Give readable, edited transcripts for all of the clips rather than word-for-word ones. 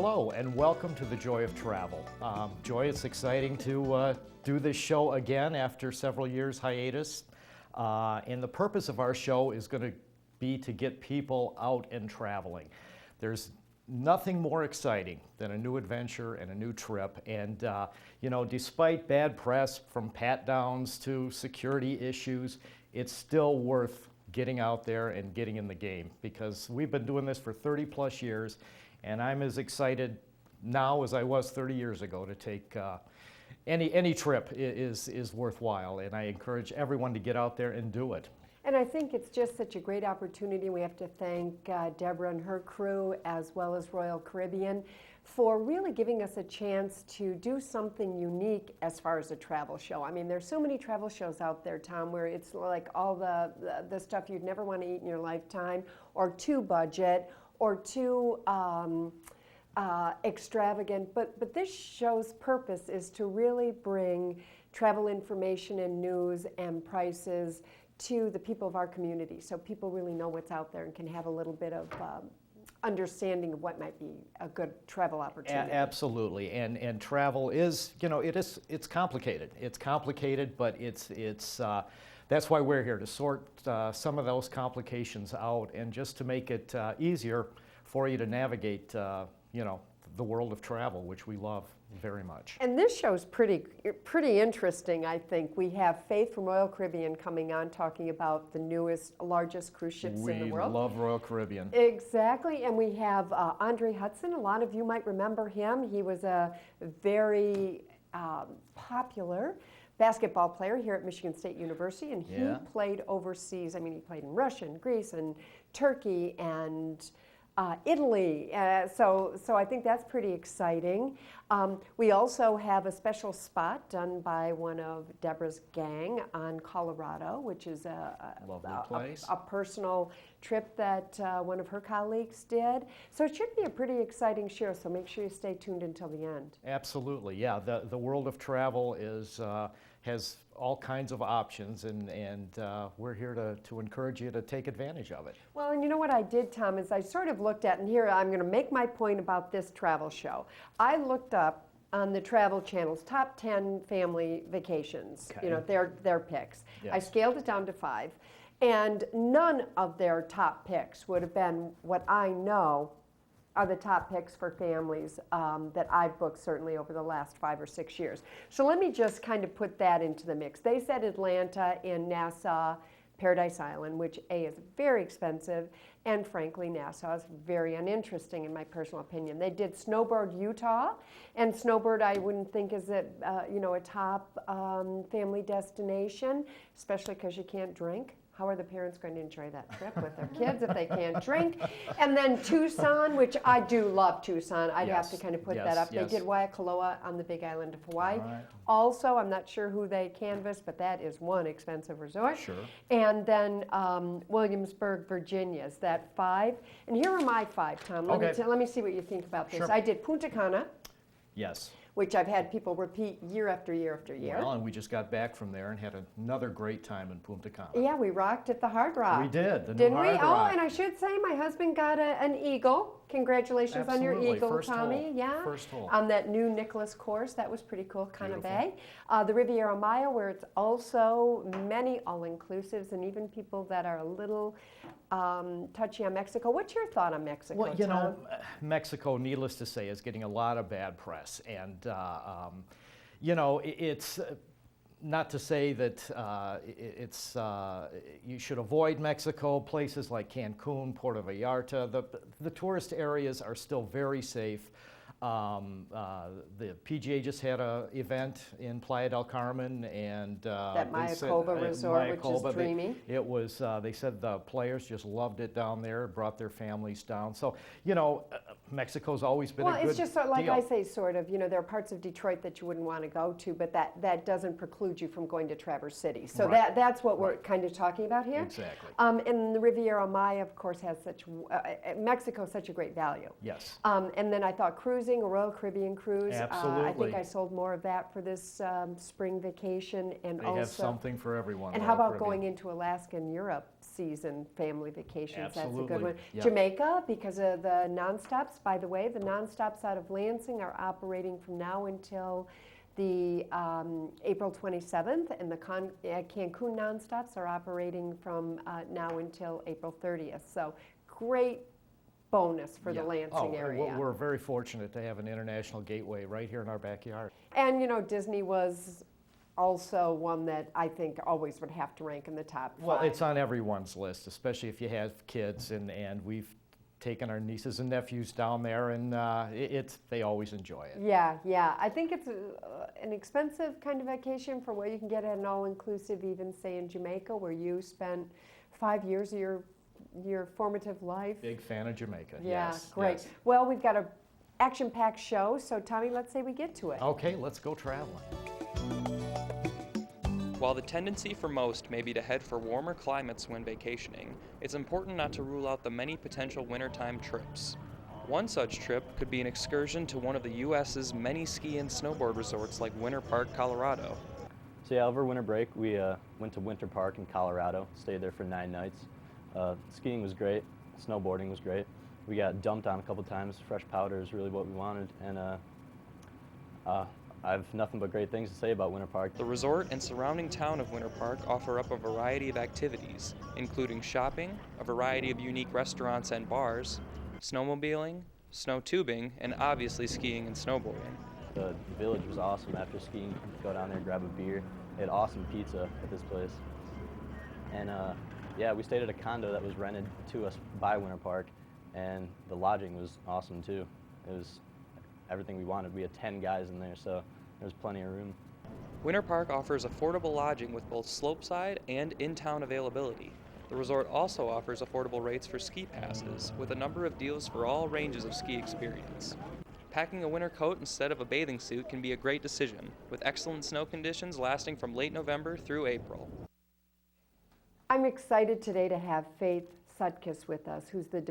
Hello and welcome to the Joy of Travel. Joy, it's exciting to do this show again after several years hiatus. And the purpose of our show is going to be to get people out and traveling. There's nothing more exciting than a new adventure and a new trip. And despite bad press from pat downs to security issues, it's still worth getting out there and getting in the game, because we've been doing this for 30 plus years, and I'm as excited now as I was 30 years ago to take any trip is worthwhile, and I encourage everyone to get out there and do it. And I think it's just such a great opportunity. We have to thank Deborah and her crew, as well as Royal Caribbean, for really giving us a chance to do something unique as far as a travel show. I mean, there's so many travel shows out there, Tom, where it's like all the stuff you'd never want to eat in your lifetime, or too budget, or too extravagant. But this show's purpose is to really bring travel information and news and prices to the people of our community, so people really know what's out there and can have a little bit of understanding of what might be a good travel opportunity. Absolutely, and travel is, it's complicated. It's complicated, but it's that's why we're here, to sort some of those complications out and just to make it easier for you to navigate, the world of travel, which we love very much. And this show's pretty interesting, I think. We have Faith from Royal Caribbean coming on, talking about the newest, largest cruise ships in the world. We love Royal Caribbean. Exactly, and we have Andre Hutson. A lot of you might remember him. He was a very popular basketball player here at Michigan State University, and he played overseas. I mean, he played in Russia and Greece and Turkey and Italy, so I think that's pretty exciting. We also have a special spot done by one of Deborah's gang on Colorado, which is a personal trip that one of her colleagues did. So it should be a pretty exciting show, so make sure you stay tuned until the end. Absolutely, yeah. The world of travel has all kinds of options, and we're here to encourage you to take advantage of it. Well, and you know what I did, Tom, is I sort of looked at, and here I'm going to make my point about this travel show. I looked up on the Travel Channel's top 10 family vacations, their picks. Yes. I scaled it down to 5, and none of their top picks would have been what I know are the top picks for families that I've booked certainly over the last 5 or 6 years. So let me just kind of put that into the mix. They said Atlanta and Nassau, Paradise Island, which is very expensive, and frankly, Nassau is very uninteresting in my personal opinion. They did Snowbird, Utah, and Snowbird I wouldn't think is a top family destination, especially because you can't drink. How are the parents going to enjoy that trip with their kids if they can't drink? And then Tucson, which I do love Tucson. I'd have to kind of put that up. They did Waikoloa on the Big Island of Hawaii. Right. Also, I'm not sure who they canvassed, but that is one expensive resort. Sure. And then Williamsburg, Virginia is that 5. And here are my 5, Tom. Let me see what you think about this. Sure. I did Punta Cana. Yes. Which I've had people repeat year after year after year. Well, and we just got back from there and had another great time in Punta Cana. Yeah, we rocked at the Hard Rock. We did. Didn't we? Oh, and I should say my husband got an Eagle. Congratulations on your Eagle, First Tommy. Hole. Yeah. First hole. On that new Nicholas course. That was pretty cool, Cana Bay. The Riviera Maya, where it's also many all-inclusives and even people that are a little touchy on Mexico. What's your thought on Mexico, Well, Tom? Mexico, needless to say, is getting a lot of bad press. And, it's not to say that you should avoid Mexico. Places like Cancun, Puerto Vallarta, the tourist areas are still very safe. The PGA just had an event in Playa del Carmen, and that Mayakoba resort, which is dreamy. They said the players just loved it down there, brought their families down. So, Mexico's always been a good deal. Well, it's just sort of, like I say, sort of, there are parts of Detroit that you wouldn't want to go to, but that doesn't preclude you from going to Traverse City. So that's what we're kind of talking about here. Exactly. And the Riviera Maya, of course, has Mexico's such a great value. Yes. And then I thought cruising, a Royal Caribbean cruise. Absolutely. I think I sold more of that for this spring vacation. And they have something for everyone. And how about going into Alaska and Europe? season family vacations. That's a Absolutely. good one. Yeah. Jamaica, because of the nonstops. By the way, the nonstops out of Lansing are operating from now until the April 27th, and the Cancun nonstops are operating from now until April 30th. So great bonus for the Lansing area. We're very fortunate to have an international gateway right here in our backyard. And you know, Disney was also one that I think always would have to rank in the top 5. Well, it's on everyone's list, especially if you have kids, and we've taken our nieces and nephews down there, and they always enjoy it. Yeah, yeah. I think it's an expensive kind of vacation for what you can get at an all-inclusive, even say in Jamaica, where you spent 5 years of your formative life. Big fan of Jamaica. Yeah, yes, great. yes. Well, we've got a action-packed show, so Tommy, let's say we get to it. Okay, let's go traveling. While the tendency for most may be to head for warmer climates when vacationing, it's important not to rule out the many potential wintertime trips. One such trip could be an excursion to one of the U.S.'s many ski and snowboard resorts like Winter Park, Colorado. So yeah, over winter break, we went to Winter Park in Colorado, stayed there for 9 nights. Skiing was great, snowboarding was great. We got dumped on a couple times. Fresh powder is really what we wanted, and I have nothing but great things to say about Winter Park. The resort and surrounding town of Winter Park offer up a variety of activities, including shopping, a variety of unique restaurants and bars, snowmobiling, snow tubing, and obviously skiing and snowboarding. The village was awesome. After skiing, you could go down there and grab a beer. They had awesome pizza at this place. And yeah, we stayed at a condo that was rented to us by Winter Park, and the lodging was awesome too. It was everything we wanted. We had 10 guys in there, so there was plenty of room. Winter Park offers affordable lodging with both slopeside and in-town availability. The resort also offers affordable rates for ski passes, with a number of deals for all ranges of ski experience. Packing a winter coat instead of a bathing suit can be a great decision, with excellent snow conditions lasting from late November through April. I'm excited today to have Faith Sutkus with us, who's the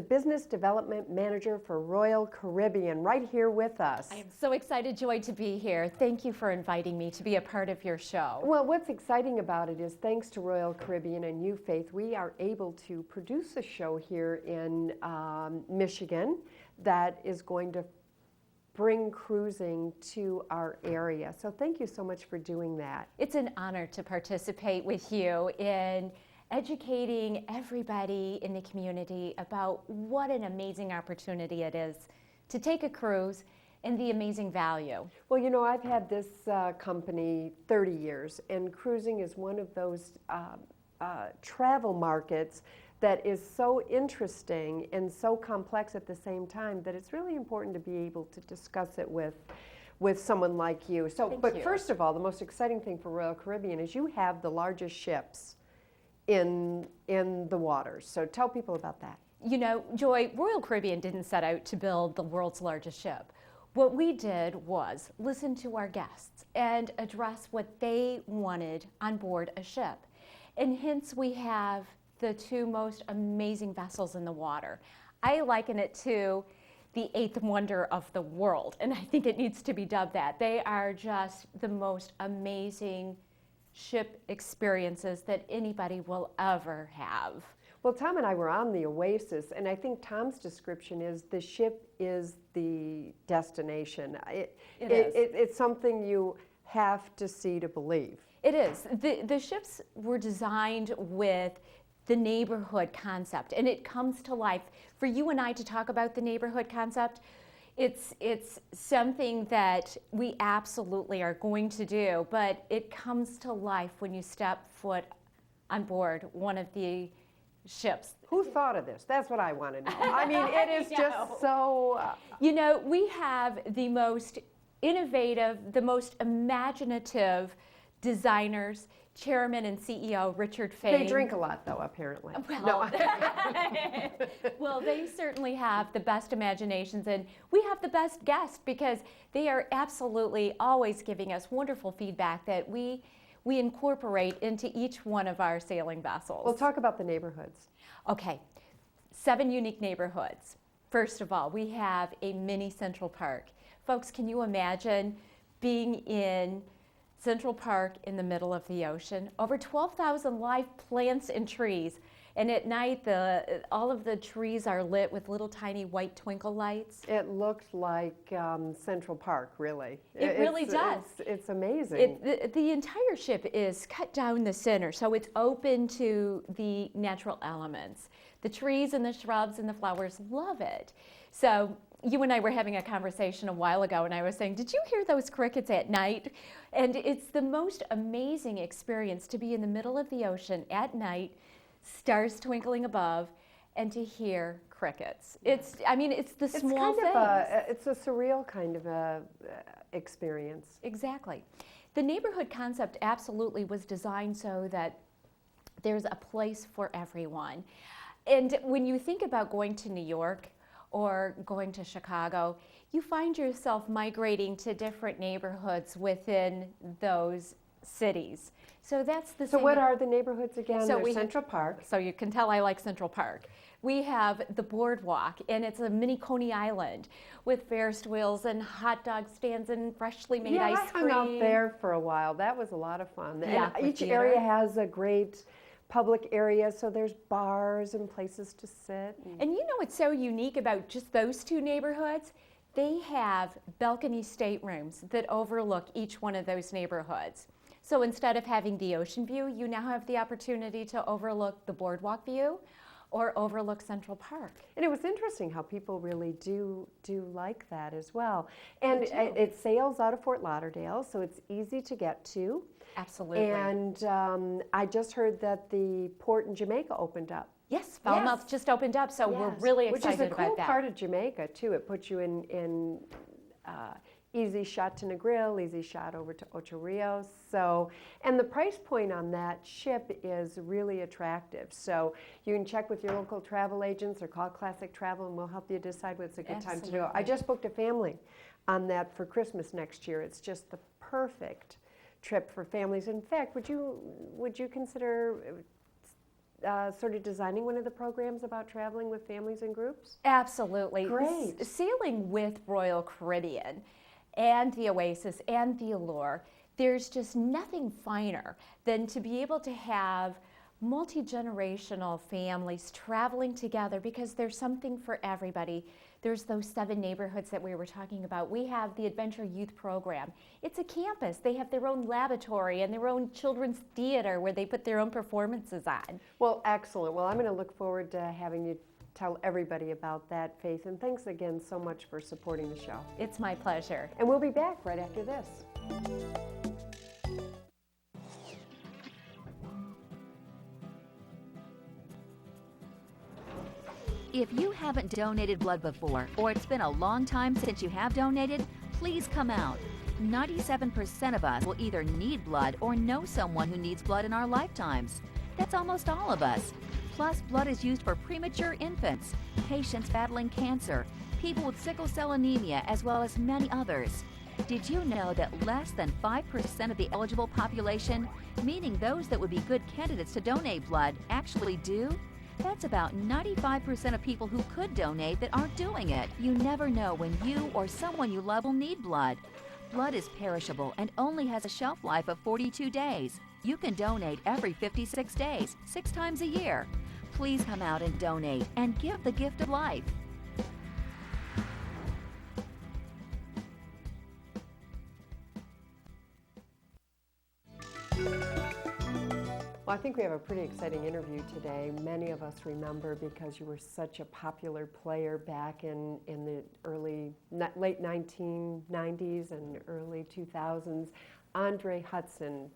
business development manager for Royal Caribbean, right here with us. I am so excited, Joy, to be here. Thank you for inviting me to be a part of your show. Well, what's exciting about it is thanks to Royal Caribbean and you, Faith, we are able to produce a show here in Michigan that is going to bring cruising to our area. So thank you so much for doing that. It's an honor to participate with you in educating everybody in the community about what an amazing opportunity it is to take a cruise and the amazing value. Well, you know, I've had this company 30 years, and cruising is one of those travel markets that is so interesting and so complex at the same time that it's really important to be able to discuss it with someone like you. So, Thank you. First of all, the most exciting thing for Royal Caribbean is you have the largest ships in the waters. So tell people about that. You know, Joy, Royal Caribbean didn't set out to build the world's largest ship. What we did was listen to our guests and address what they wanted on board a ship. And hence we have the 2 most amazing vessels in the water. I liken it to the 8th wonder of the world, and I think it needs to be dubbed that. They are just the most amazing ship experiences that anybody will ever have. Well, Tom and I were on the Oasis, and I think Tom's description is the ship is the destination. It's something you have to see to believe. It is. The ships were designed with the neighborhood concept, and it comes to life. For you and I to talk about the neighborhood concept, it's something that we absolutely are going to do, but it comes to life when you step foot on board one of the ships. Who thought of this? That's what I want to know. I mean, it is just so... You know, we have the most innovative, the most imaginative designers, Chairman and CEO Richard Fain. They drink a lot, though, apparently. Well, well, they certainly have the best imaginations, and we have the best guests because they are absolutely always giving us wonderful feedback that we incorporate into each one of our sailing vessels. Well, talk about the neighborhoods. Okay, 7 unique neighborhoods. First of all, we have a mini Central Park. Folks, can you imagine being in Central Park in the middle of the ocean, over 12,000 live plants and trees. And at night, all of the trees are lit with little tiny white twinkle lights. It looked like Central Park, really. It really does. It's amazing. The entire ship is cut down the center, so it's open to the natural elements. The trees and the shrubs and the flowers love it. So you and I were having a conversation a while ago, and I was saying, did you hear those crickets at night? And it's the most amazing experience to be in the middle of the ocean at night, stars twinkling above, and to hear crickets. It's the small things. It's a surreal kind of a experience. Exactly. The neighborhood concept absolutely was designed so that there's a place for everyone. And when you think about going to New York or going to Chicago, you find yourself migrating to different neighborhoods within those cities. So that's the So same. what are the neighborhoods again? So There's we Central Park. So you can tell I like Central Park. We have the boardwalk, and it's a mini Coney Island with Ferris wheels and hot dog stands and freshly made ice cream. I hung out there for a while. That was a lot of fun. Yeah, And with each theater. area has a great public area, so there's bars and places to sit. And you know what's so unique about just those two neighborhoods? They have balcony staterooms that overlook each one of those neighborhoods. So instead of having the ocean view, you now have the opportunity to overlook the boardwalk view or overlook Central Park. And it was interesting how people really do like that as well. And They do. it sails out of Fort Lauderdale, so it's easy to get to. Absolutely. And I just heard that the port in Jamaica opened up. Yes, Falmouth Yes. just opened up, so we're Yes. really excited Which is a about cool that. part of Jamaica too. It puts you in easy shot to Negril, easy shot over to Ocho Rios. So, and the price point on that ship is really attractive. So you can check with your local travel agents or call Classic Travel, and we'll help you decide what's a good time to go. I Absolutely. just booked a family on that for Christmas next year. It's just the perfect trip for families. In fact, would you consider sort of designing one of the programs about traveling with families and groups? Absolutely. Great. Sailing with Royal Caribbean and the Oasis and the Allure, there's just nothing finer than to be able to have multi-generational families traveling together, because there's something for everybody. There's those 7 neighborhoods that we were talking about. We have the Adventure Youth Program. It's a campus. They have their own laboratory and their own children's theater where they put their own performances on. Well, excellent. Well, I'm going to look forward to having you tell everybody about that, Faith. And thanks again so much for supporting the show. It's my pleasure. And we'll be back right after this. If you haven't donated blood before, or it's been a long time since you have donated, please come out. 97% of us will either need blood or know someone who needs blood in our lifetimes. That's almost all of us. Plus, blood is used for premature infants, patients battling cancer, people with sickle cell anemia, as well as many others. Did you know that less than 5% of the eligible population, meaning those that would be good candidates to donate blood, actually do? That's about 95% of people who could donate that aren't doing it. You never know when you or someone you love will need blood. Blood is perishable and only has a shelf life of 42 days. You can donate every 56 days, 6 times a year. Please come out and donate and give the gift of life. Well, I think we have a pretty exciting interview today. Many of us remember, because you were such a popular player back in the late 1990s and early 2000s, Andre Hutson,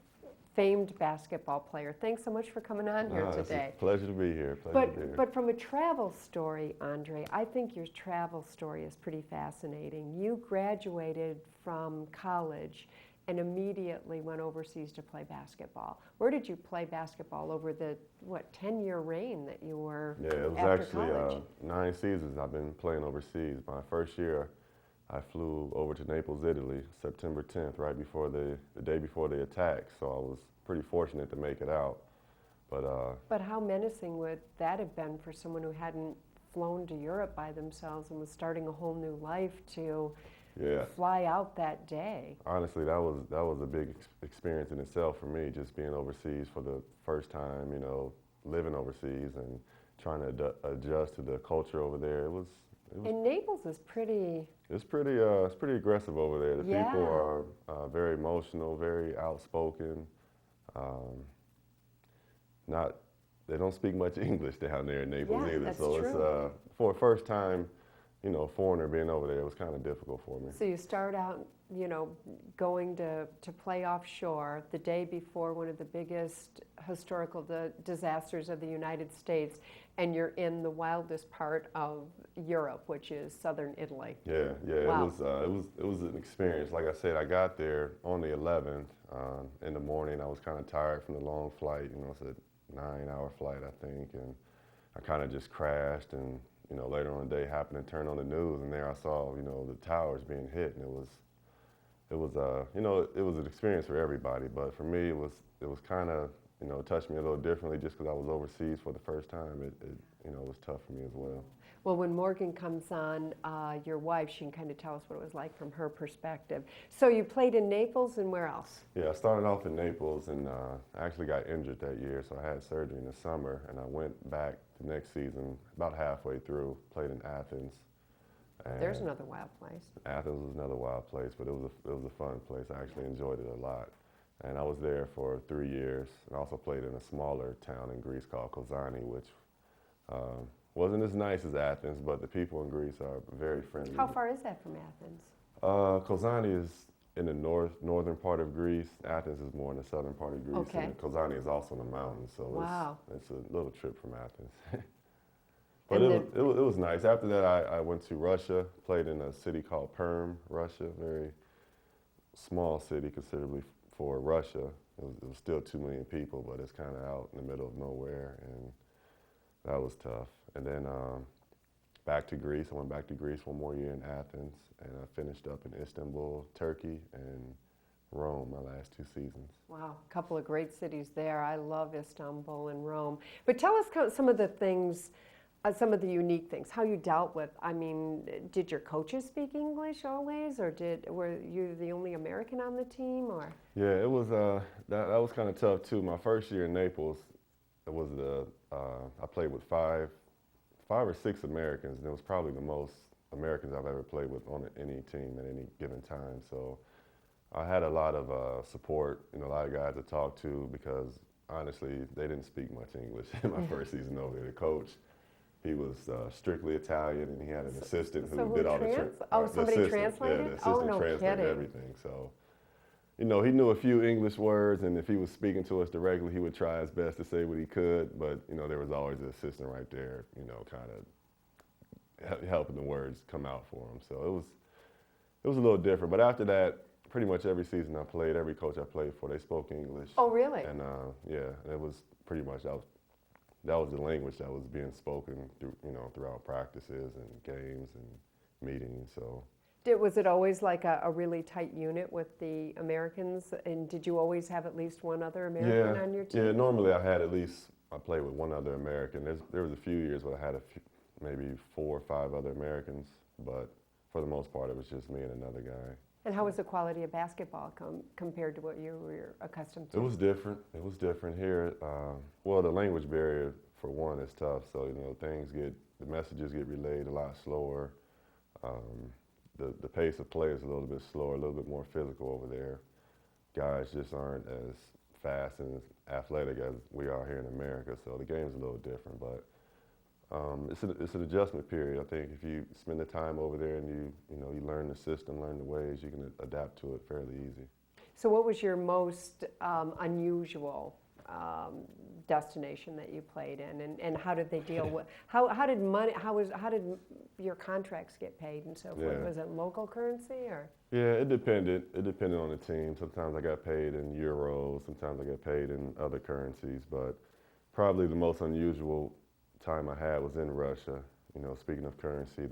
famed basketball player. Thanks so much for coming on here today. It's a pleasure to be here. Pleasure to be here. But from a travel story, Andre, I think your travel story is pretty fascinating. You graduated from college and immediately went overseas to play basketball. Where did you play basketball over the, 10-year reign that you were Yeah, it was after actually college? 9 seasons I've been playing overseas. My first year, I flew over to Naples, Italy, September 10th, right before the day before the attack. So I was pretty fortunate to make it out. But how menacing would that have been for someone who hadn't flown to Europe by themselves and was starting a whole new life to Yeah. fly out that day. Honestly, that was a big experience in itself for me, just being overseas for the first time, living overseas and trying to adjust to the culture over there. And Naples is pretty. It's pretty aggressive over there. The Yeah. people are very emotional, very outspoken. They don't speak much English down there in Naples Yeah, either. that's So true. it's for a first time, foreigner being over there, it was kind of difficult for me. So you start out, going to play offshore the day before one of the biggest historical disasters of the United States, and you're in the wildest part of Europe, which is southern Italy. Yeah. Wow. It was an experience. Like I said, I got there on the 11th in the morning. I was kind of tired from the long flight. It's a 9-hour flight, I think, and I kind of just crashed. And later on the day, happened to turn on the news, and there I saw the towers being hit, and it was an experience for everybody. But for me, it was kind of touched me a little differently just because I was overseas for the first time. It was tough for me as well. Well, when Morgan comes on, your wife, she can kind of tell us what it was like from her perspective. So you played in Naples, and where else? Yeah, I started off in Naples, and I actually got injured that year, so I had surgery in the summer, and I went back the next season, about halfway through, played in Athens. And There's another wild place. Athens was another wild place, but it was a fun place. I actually enjoyed it a lot. And I was there for 3 years, and also played in a smaller town in Greece called Kozani, which wasn't as nice as Athens, but the people in Greece are very friendly. How far is that from Athens? Kozani is in the northern part of Greece. Athens is more in the southern part of Greece. Okay. And Kozani is also in the mountains, so Wow. it's a little trip from Athens. But And it was nice. After that, I went to Russia, played in a city called Perm, Russia, very small city considerably for Russia. It was still 2 million people, but it's kind of out in the middle of nowhere, and that was tough. And then back to Greece. I went back to Greece 1 more year in Athens, and I finished up in Istanbul, Turkey, and Rome my last 2 seasons. Wow, a couple of great cities there. I love Istanbul and Rome. But tell us some of the things, some of the unique things, how you dealt with, did your coaches speak English always, or were you the only American on the team, or? Yeah, it was, that was kind of tough too. My first year in Naples, it was I played with five or six Americans, and it was probably the most Americans I've ever played with on any team at any given time. So I had a lot of support, a lot of guys to talk to, because honestly, they didn't speak much English in my first season over there. The coach, he was strictly Italian, and he had an assistant who did all the somebody translated? Yeah, the assistant Oh, no translated kidding. everything. So, he knew a few English words, and if he was speaking to us directly, he would try his best to say what he could. But there was always the assistant right there, kind of helping the words come out for him. So it was a little different. But after that, pretty much every season I played, every coach I played for, they spoke English. Oh, really? And it was pretty much that was the language that was being spoken throughout practices and games and meetings. So. Was it always like a really tight unit with the Americans, and did you always have at least one other American on your team? Yeah, normally I played with one other American. There was a few years where I had maybe 4 or 5 other Americans, but for the most part it was just me and another guy. And how was the quality of basketball compared to what you were accustomed to? It was different. It was different here. Well, the language barrier for one is tough, so the messages get relayed a lot slower. The pace of play is a little bit slower, a little bit more physical over there. Guys just aren't as fast and as athletic as we are here in America, so the game's a little different. But it's an adjustment period. I think if you spend the time over there and you learn the system, learn the ways, you can adapt to it fairly easy. So what was your most unusual destination that you played in, and how did they deal with, how did your contracts get paid and so forth? Yeah. Was it local currency, or? Yeah, it depended. It depended on the team. Sometimes I got paid in euros, sometimes I got paid in other currencies, but probably the most unusual time I had was in Russia. Speaking of currency,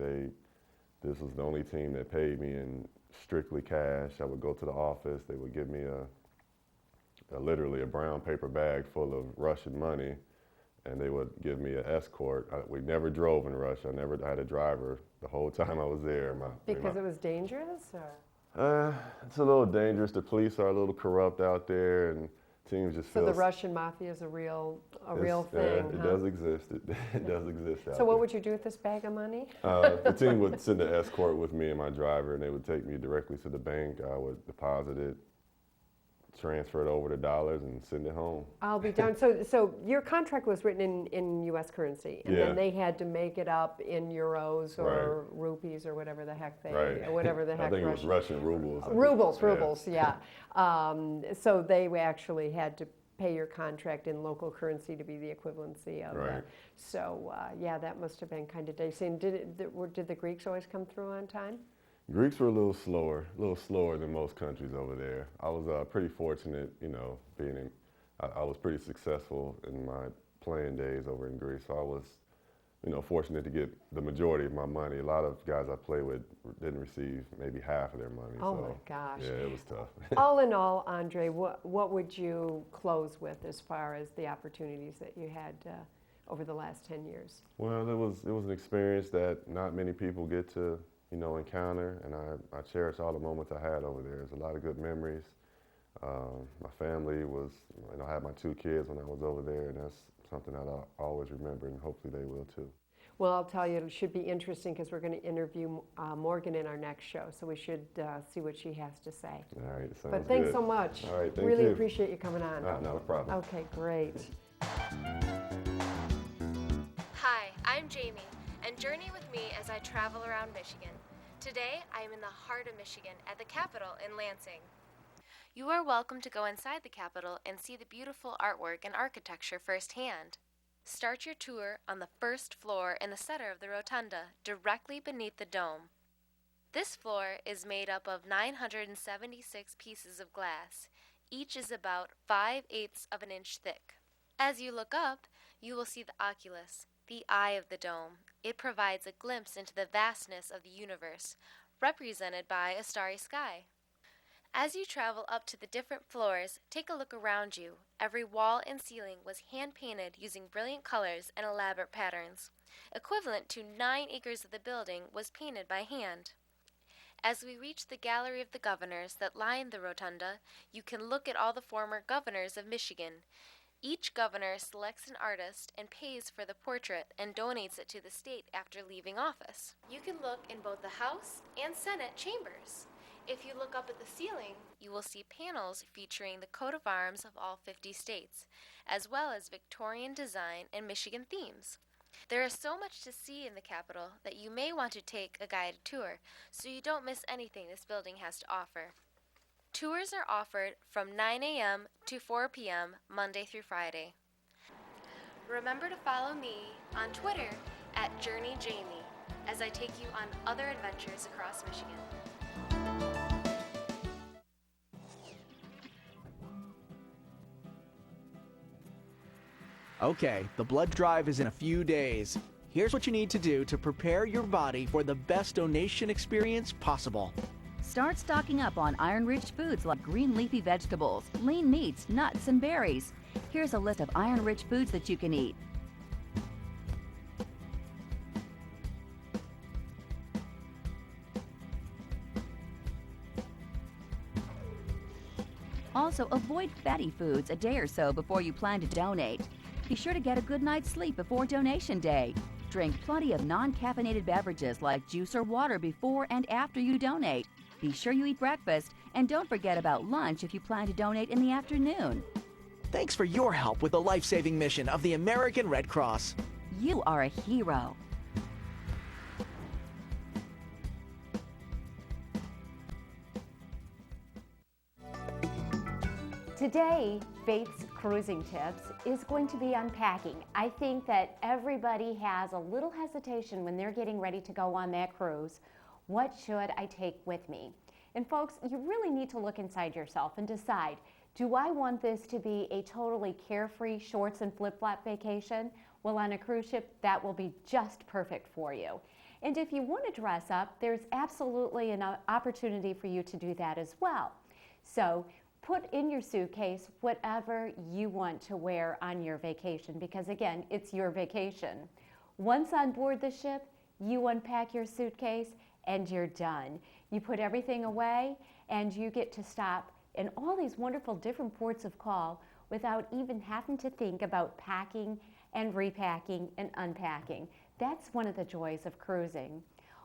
this was the only team that paid me in strictly cash. I would go to the office, they would give me literally a brown paper bag full of Russian money, and they would give me an escort. We never drove in Russia. I never had a driver the whole time I was there. Because it was dangerous, or? It's a little dangerous. The police are a little corrupt out there, and teams just feel. So the Russian mafia is a real thing. It huh? does exist. It does exist out So there. what would you do with this bag of money? The team would send an escort with me and my driver, and they would take me directly to the bank. I would deposit it, transfer it over to dollars, and send it home. I'll be darned. So your contract was written in U.S. currency, and Yeah. then they had to make it up in euros or rupees or whatever the heck Right. whatever the heck. I think it was Russian rubles. Rubles, yeah. So they actually had to pay your contract in local currency to be the equivalency of. Right. Yeah, that must have been kind of dicey. And did the Greeks always come through on time? Greeks were a little slower than most countries over there. I was pretty fortunate, I was pretty successful in my playing days over in Greece. So I was, fortunate to get the majority of my money. A lot of guys I play with didn't receive maybe half of their money. Oh so, my gosh. Yeah, it was tough. All in all, Andre, what would you close with as far as the opportunities that you had over the last 10 years? Well, it was an experience that not many people get to, encounter, and I cherish all the moments I had over there. There's a lot of good memories. My family was, I had my 2 kids when I was over there, and that's something that I'll always remember, and hopefully they will too. Well, I'll tell you, it should be interesting because we're going to interview Morgan in our next show, so we should see what she has to say. All right, sounds But thanks good. so much. All right, thank really you. appreciate you coming on. Not a problem. Okay, great. Hi, I'm Jamie, and journey with me as I travel around Michigan. Today, I am in the heart of Michigan at the Capitol in Lansing. You are welcome to go inside the Capitol and see the beautiful artwork and architecture firsthand. Start your tour on the first floor in the center of the rotunda, directly beneath the dome. This floor is made up of 976 pieces of glass. Each is about 5/8 of an inch thick. As you look up, you will see the oculus, the eye of the dome. It provides a glimpse into the vastness of the universe, represented by a starry sky. As you travel up to the different floors, take a look around you. Every wall and ceiling was hand-painted using brilliant colors and elaborate patterns. Equivalent to 9 acres of the building was painted by hand. As we reach the Gallery of the Governors that line the rotunda, you can look at all the former governors of Michigan. Each governor selects an artist and pays for the portrait and donates it to the state after leaving office. You can look in both the House and Senate chambers. If you look up at the ceiling, you will see panels featuring the coat of arms of all 50 states, as well as Victorian design and Michigan themes. There is so much to see in the Capitol that you may want to take a guided tour, so you don't miss anything this building has to offer. Tours are offered from 9 a.m. to 4 p.m. Monday through Friday. Remember to follow me on Twitter at JourneyJamie as I take you on other adventures across Michigan. Okay, the blood drive is in a few days. Here's what you need to do to prepare your body for the best donation experience possible. Start stocking up on iron-rich foods like green leafy vegetables, lean meats, nuts, and berries. Here's a list of iron-rich foods that you can eat. Also, avoid fatty foods a day or so before you plan to donate. Be sure to get a good night's sleep before donation day. Drink plenty of non-caffeinated beverages like juice or water before and after you donate. Be sure you eat breakfast, and don't forget about lunch if you plan to donate in the afternoon. Thanks for your help with the life-saving mission of the American Red Cross. You are a hero. Today, Faith's Cruising Tips is going to be unpacking. I think that everybody has a little hesitation when they're getting ready to go on that cruise. What should I take with me? And folks, you really need to look inside yourself and decide, do I want this to be a totally carefree shorts and flip-flop vacation? Well, on a cruise ship, that will be just perfect for you. And if you want to dress up, there's absolutely an opportunity for you to do that as well. So put in your suitcase whatever you want to wear on your vacation, because again, it's your vacation. Once on board the ship, you unpack your suitcase and you're done. You put everything away and you get to stop in all these wonderful different ports of call without even having to think about packing and repacking and unpacking. That's one of the joys of cruising.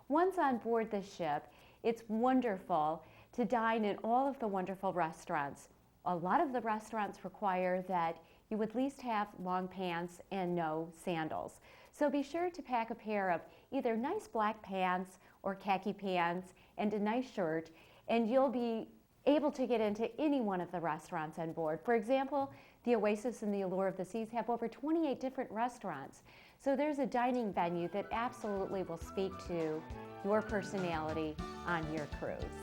Once on board the ship, it's wonderful to dine in all of the wonderful restaurants. A lot of the restaurants require that you at least have long pants and no sandals. So be sure to pack a pair of either nice black pants or khaki pants and a nice shirt, and you'll be able to get into any one of the restaurants on board. For example, the Oasis and the Allure of the Seas have over 28 different restaurants. So there's a dining venue that absolutely will speak to your personality on your cruise.